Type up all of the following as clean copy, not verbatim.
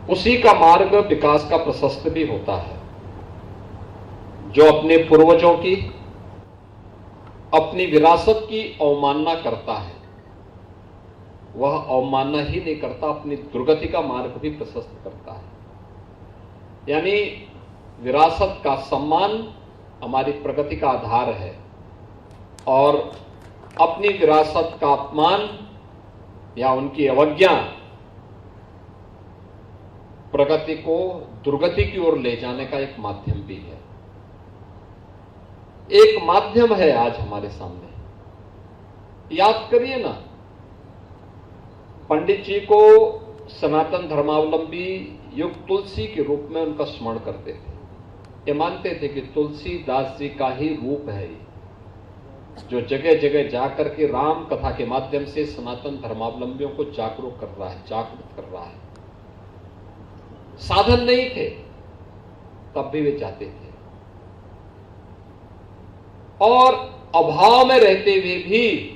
उसी का मार्ग विकास का प्रशस्त भी होता है। जो अपने पूर्वजों की, अपनी विरासत की अवमानना करता है, वह अवमानना ही नहीं करता, अपनी दुर्गति का मार्ग भी प्रशस्त करता है। यानी विरासत का सम्मान हमारी प्रगति का आधार है, और अपनी विरासत का अपमान या उनकी अवज्ञा प्रगति को दुर्गति की ओर ले जाने का एक माध्यम भी है। एक माध्यम है आज हमारे सामने। याद करिए ना, पंडित जी को सनातन धर्मावलंबी युग तुलसी के रूप में उनका स्मरण करते थे। ये मानते थे कि तुलसीदास जी का ही रूप है ये, जो जगह जगह जाकर के राम कथा के माध्यम से सनातन धर्मावलंबियों को जागरूक कर रहा है, जागृत कर रहा है। साधन नहीं थे तब भी वे जाते थे, और अभाव में रहते हुए भी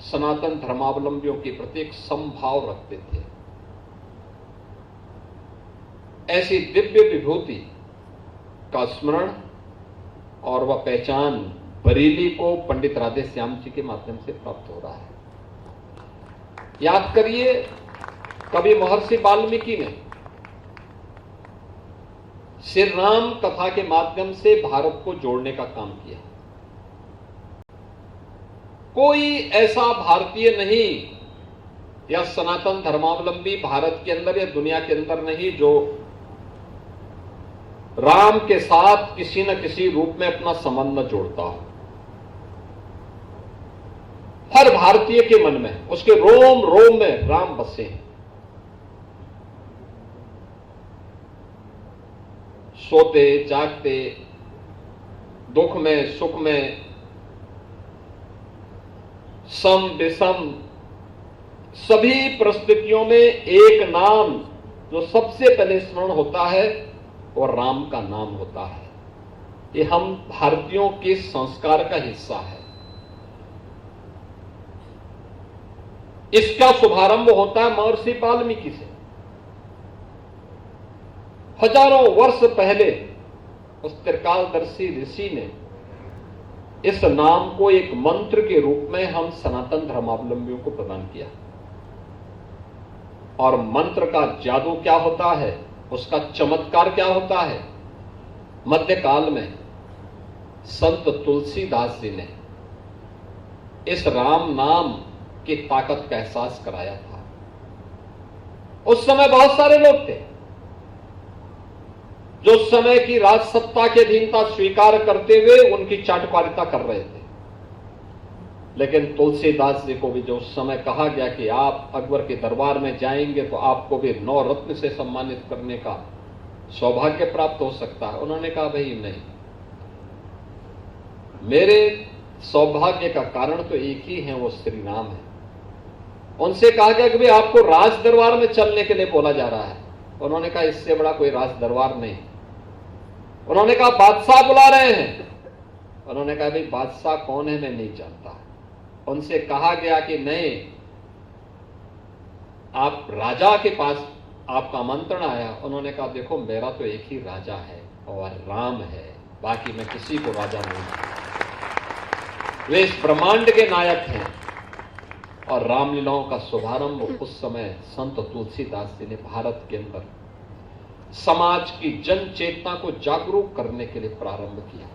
सनातन धर्मावलंबियों के प्रति एक समभाव रखते थे। ऐसी दिव्य विभूति का स्मरण और वह पहचान बरेली को पंडित राधे श्याम जी के माध्यम से प्राप्त हो रहा है। याद करिए, कभी महर्षि वाल्मीकि ने श्री राम कथा के माध्यम से भारत को जोड़ने का काम किया। कोई ऐसा भारतीय नहीं या सनातन धर्मावलंबी भारत के अंदर या दुनिया के अंदर नहीं जो राम के साथ किसी न किसी रूप में अपना संबंध न जोड़ता हो। हर भारतीय के मन में, उसके रोम रोम में राम बसे हैं। सोते जागते, दुख में सुख में, सम विषम, सभी परिस्थितियों में एक नाम जो सबसे पहले स्मरण होता है वो राम का नाम होता है। ये हम भारतीयों के संस्कार का हिस्सा है। इसका शुभारंभ होता है महर्षि वाल्मीकि से। हजारों वर्ष पहले उस त्रिकालदर्शी ऋषि ने इस नाम को एक मंत्र के रूप में हम सनातन धर्मावलंबियों को प्रदान किया। और मंत्र का जादू क्या होता है, उसका चमत्कार क्या होता है। मध्यकाल में संत तुलसीदास जी ने इस राम नाम की ताकत का एहसास कराया था। उस समय बहुत सारे लोग थे जो समय की राजसत्ता की अधीनता स्वीकार करते हुए उनकी चाटुकारिता कर रहे थे। लेकिन तुलसीदास जी को भी जो उस समय कहा गया कि आप अकबर के दरबार में जाएंगे तो आपको भी 9 रत्न से सम्मानित करने का सौभाग्य प्राप्त हो सकता है, उन्होंने कहा भाई नहीं, मेरे सौभाग्य का कारण तो एक ही है, वो श्री राम है। उनसे कहा गया कि भाई आपको राज दरबार में चलने के लिए बोला जा रहा है। उन्होंने कहा इससे बड़ा कोई राज दरबार नहीं। उन्होंने कहा बादशाह बुला रहे हैं। उन्होंने कहा भाई बादशाह कौन है मैं नहीं जानता। उनसे कहा गया कि नहीं, आप राजा के पास आपका आमंत्रण आया। उन्होंने कहा देखो मेरा तो एक ही राजा है और राम है, बाकी मैं किसी को राजा नहीं जानता। वे इस ब्रह्मांड के नायक हैं। और रामलीलाओं का शुभारंभ उस समय संत तुलसीदास जी ने भारत के अंदर समाज की जन चेतना को जागरूक करने के लिए प्रारंभ किया।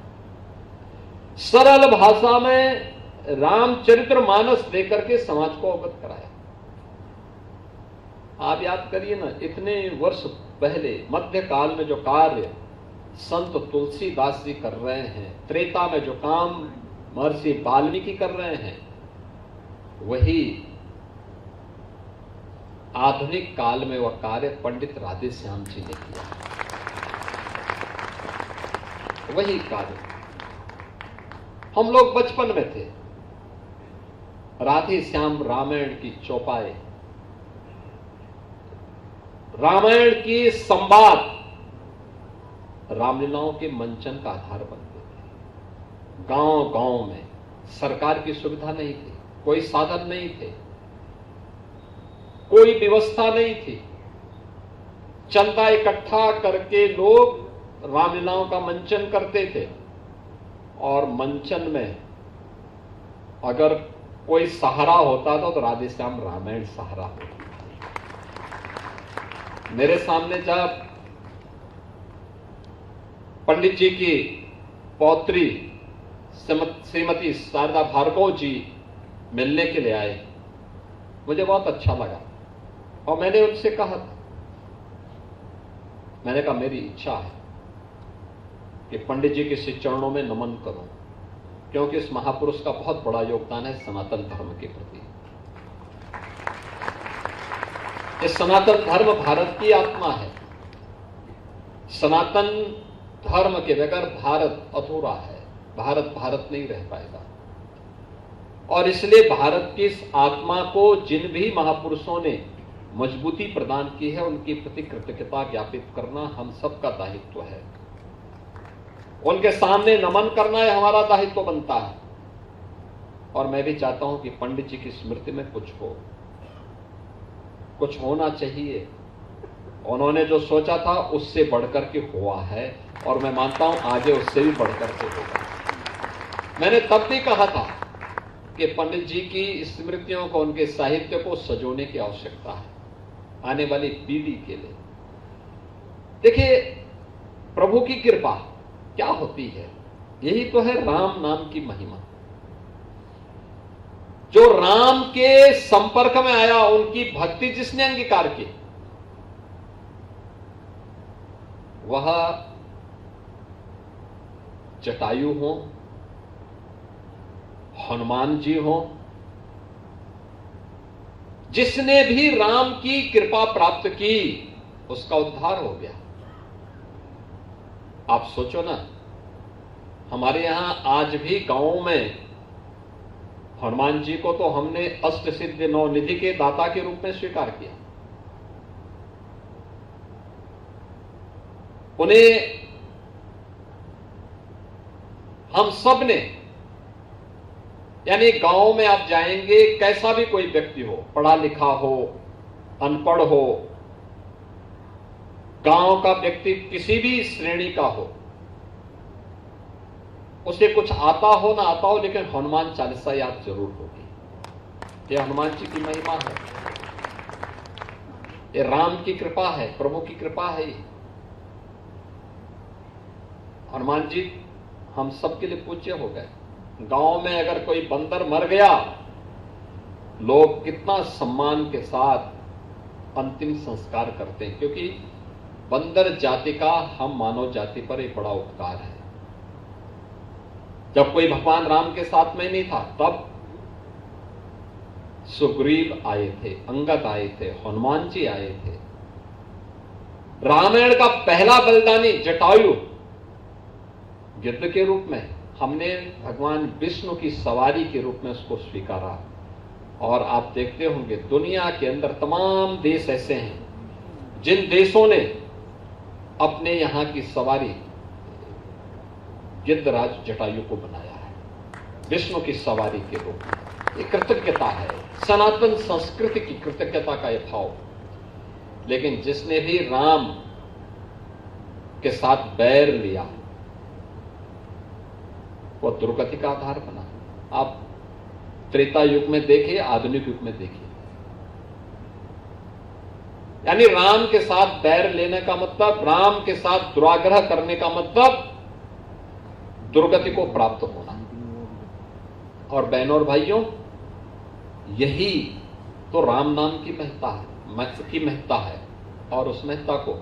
सरल भाषा में रामचरित्र मानस देकर के समाज को अवगत कराया। आप याद करिए ना, इतने वर्ष पहले मध्यकाल में जो कार्य संत तुलसीदास जी कर रहे हैं, त्रेता में जो काम महर्षि वाल्मीकि कर रहे हैं, वही आधुनिक काल में वह कार्य पंडित राधे श्याम जी ने किया। वही कार्य हम लोग बचपन में थे, राधे श्याम रामायण की चौपाई, रामायण की संवाद रामलीलाओं के मंचन का आधार बनते थे। गांव गांव में सरकार की सुविधा नहीं थी, कोई साधन नहीं थे, कोई व्यवस्था नहीं थी। चंदा इकट्ठा करके लोग रामलीलाओं का मंचन करते थे, और मंचन में अगर कोई सहारा होता था तो राधेश्याम रामायण सहारा होता। मेरे सामने जब पंडित जी की पौत्री श्रीमती शारदा भार्गव जी मिलने के लिए आए, मुझे बहुत अच्छा लगा, और मैंने उनसे कहा था, मैंने कहा मेरी इच्छा है कि पंडित जी के श्री चरणों में नमन करूं, क्योंकि इस महापुरुष का बहुत बड़ा योगदान है सनातन धर्म के प्रति। ये सनातन धर्म भारत की आत्मा है। सनातन धर्म के बगैर भारत अधूरा है। भारत भारत नहीं रह पाएगा, और इसलिए भारत की इस आत्मा को जिन भी महापुरुषों ने मजबूती प्रदान की है, उनके प्रति कृतज्ञता ज्ञापित करना हम सबका दायित्व है। उनके सामने नमन करना है हमारा दायित्व बनता है। और मैं भी चाहता हूं कि पंडित जी की स्मृति में कुछ होना चाहिए। उन्होंने जो सोचा था उससे बढ़कर के हुआ है, और मैं मानता हूं आगे उससे भी बढ़कर के होगा। मैंने तब भी कहा था कि पंडित जी की स्मृतियों को, उनके साहित्य को सजोने की आवश्यकता है आने वाली पीढ़ी के लिए। देखिए, प्रभु की कृपा क्या होती है, यही तो है राम नाम की महिमा। जो राम के संपर्क में आया, उनकी भक्ति जिसने अंगीकार की, वह जटायु हो, हनुमान जी हो, जिसने भी राम की कृपा प्राप्त की उसका उद्धार हो गया। आप सोचो ना, हमारे यहां आज भी गांवों में हनुमान जी को तो हमने अष्ट सिद्धि नौ निधि के दाता के रूप में स्वीकार किया। उन्हें हम सब ने, यानी गांव में आप जाएंगे, कैसा भी कोई व्यक्ति हो, पढ़ा लिखा हो, अनपढ़ हो, गांव का व्यक्ति किसी भी श्रेणी का हो, उसे कुछ आता हो ना आता हो, लेकिन हनुमान चालीसा याद जरूर होगी। यह हनुमान जी की महिमा है, ये राम की कृपा है, प्रभु की कृपा है। हनुमान जी हम सबके लिए पूज्य हो गए। गांव में अगर कोई बंदर मर गया, लोग कितना सम्मान के साथ अंतिम संस्कार करते हैं, क्योंकि बंदर जाति का हम मानव जाति पर एक बड़ा उपकार है। जब कोई भगवान राम के साथ में नहीं था, तब सुग्रीव आए थे, अंगद आए थे, हनुमान जी आए थे। रामायण का पहला बलिदानी जटायु गिद्ध के रूप में, हमने भगवान विष्णु की सवारी के रूप में उसको स्वीकारा। और आप देखते होंगे दुनिया के अंदर तमाम देश ऐसे हैं जिन देशों ने अपने यहां की सवारी गिद्धराज जटायु को बनाया है, विष्णु की सवारी के रूप में। ये कृतज्ञता है, सनातन संस्कृति की कृतज्ञता का यह भाव। लेकिन जिसने भी राम के साथ बैर लिया, वह दुर्गति का आधार बना। आप त्रेता युग में देखिए, आधुनिक युग में देखिए, यानी राम के साथ बैर लेने का मतलब, राम के साथ दुराग्रह करने का मतलब दुर्गति को प्राप्त होना। और बहनों और भाइयों, यही तो राम नाम की महत्ता है, और उस महत्ता को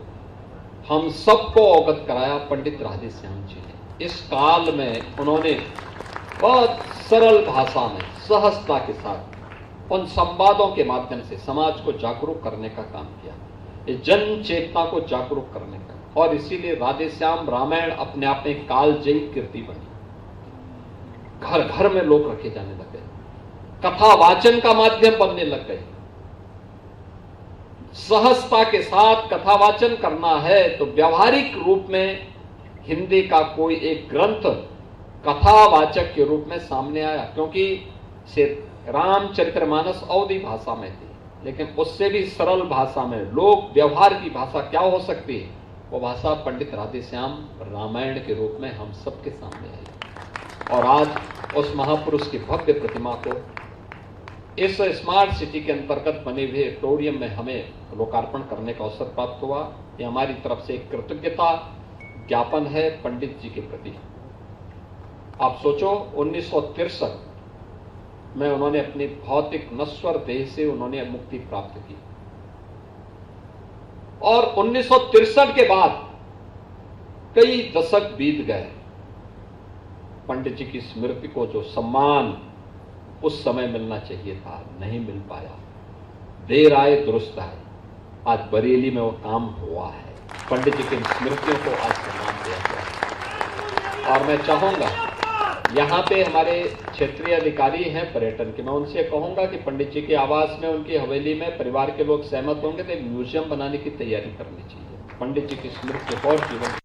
हम सबको अवगत कराया पंडित राधेश्याम जी ने। इस काल में उन्होंने बहुत सरल भाषा में, सहजता के साथ, उन संवादों के माध्यम से समाज को जागरूक करने का काम किया, ये जन चेतना को जागरूक करने का। और इसीलिए राधेश्याम रामायण अपने आप में कालजयी कीर्ति बनी। घर घर में लोग रखे जाने लगे, कथा वाचन का माध्यम बनने लग गए। सहजता के साथ कथा वाचन करना है तो व्यावहारिक रूप में हिंदी का कोई एक ग्रंथ कथावाचक के रूप में सामने आया, क्योंकि रामचरितमानस अवधी भाषा में थी, लेकिन उससे भी सरल भाषा में, लोक व्यवहार की भाषा क्या हो सकती है, वो भाषा पंडित राधेश्याम रामायण के रूप में हम सबके सामने है। और आज उस महापुरुष की भव्य प्रतिमा को इस स्मार्ट सिटी के अंतर्गत बने हुए ऑडिटोरियम में हमें लोकार्पण करने का अवसर प्राप्त हुआ। ये हमारी तरफ से एक कृतज्ञता ज्ञापन है पंडित जी के प्रति। आप सोचो, 1963 में उन्होंने अपनी भौतिक नश्वर देह से उन्होंने मुक्ति प्राप्त की, और 1963 के बाद कई दशक बीत गए। पंडित जी की स्मृति को जो सम्मान उस समय मिलना चाहिए था, नहीं मिल पाया। देर आए दुरुस्त आए। आज बरेली में वो काम हुआ है। पंडित जी की स्मृतियों को आज सम्मान दिया गया। और मैं चाहूंगा, यहाँ पे हमारे क्षेत्रीय अधिकारी हैं पर्यटन के, मैं उनसे कहूंगा कि पंडित जी के आवास में, उनकी हवेली में परिवार के लोग सहमत होंगे तो एक म्यूजियम बनाने की तैयारी करनी चाहिए। पंडित जी की स्मृति और जीवन।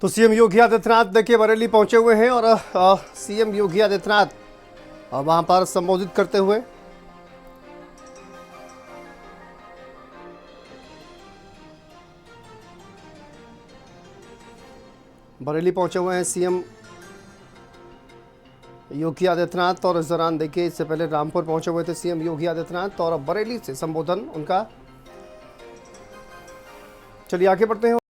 तो सीएम योगी आदित्यनाथ देखिए बरेली पहुंचे हुए हैं और सीएम योगी आदित्यनाथ वहां पर संबोधित करते हुए बरेली पहुंचे हुए हैं सीएम योगी आदित्यनाथ। और इस दौरान देखिए, इससे पहले रामपुर पहुंचे हुए थे सीएम योगी आदित्यनाथ और अब बरेली से संबोधन उनका। चलिए आगे बढ़ते हैं।